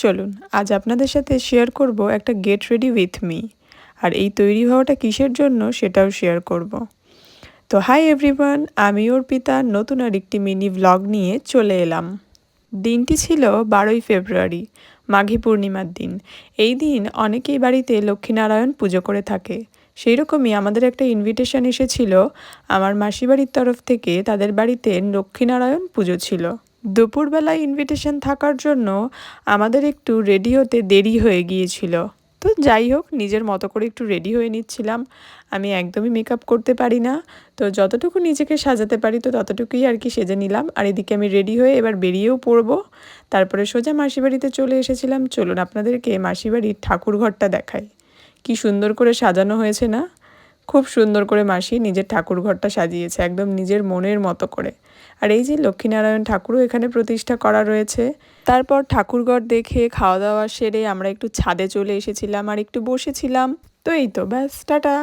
চলুন আজ আপনাদের সাথে শেয়ার করব একটা গেট রেডি উইথ মি। আর এই তৈরি হওয়াটা কিসের জন্য সেটাও শেয়ার করব। তো হাই এভরিওয়ান, আমি অর্পিতা নতুন আরেকটি মিনি ভ্লগ নিয়ে চলে এলাম। দিনটি ছিল 12ই ফেব্রুয়ারি, মাঘী পূর্ণিমার দিন। এই দিন অনেকেই বাড়িতে লক্ষ্মীনারায়ণ পুজো করে থাকে। সেই রকমই আমাদের একটা ইনভিটেশন এসেছিল আমার মাসি বাড়ির তরফ থেকে, তাদের বাড়িতে লক্ষ্মীনারায়ণ পুজো ছিল। দুপুরবেলায় ইনভিটেশন থাকার জন্য আমাদের একটু রেডি হতে দেরি হয়ে গিয়েছিল। তো যাই হোক, নিজের মতো করে একটু রেডি হয়ে নিচ্ছিলাম। আমি একদমই মেকআপ করতে পারি না, তো যতটুকু নিজেকে সাজাতে পারি তো ততটুকুই আর কি সেজে নিলাম। আর এদিকে আমি রেডি হয়ে এবার বেরিয়েও পড়বো। তারপরে সোজা মাসি বাড়িতে চলে এসেছিলাম। চলুন আপনাদেরকে মাসি বাড়ির ঠাকুর ঘরটা দেখাই। কি সুন্দর করে সাজানো হয়েছে না? খুব সুন্দর করে মাসি নিজের ঠাকুর ঘরটা সাজিয়েছে, একদম নিজের মনের মতো করে। আর এই যে লক্ষ্মীনারায়ণ ঠাকুরও এখানে প্রতিষ্ঠা করা রয়েছে। তারপর ঠাকুরঘর দেখে খাওয়া দাওয়া সেরে আমরা একটু ছাদে চলে এসেছিলাম আর একটু বসেছিলাম। তো এই তো ব্যাস, টাটা।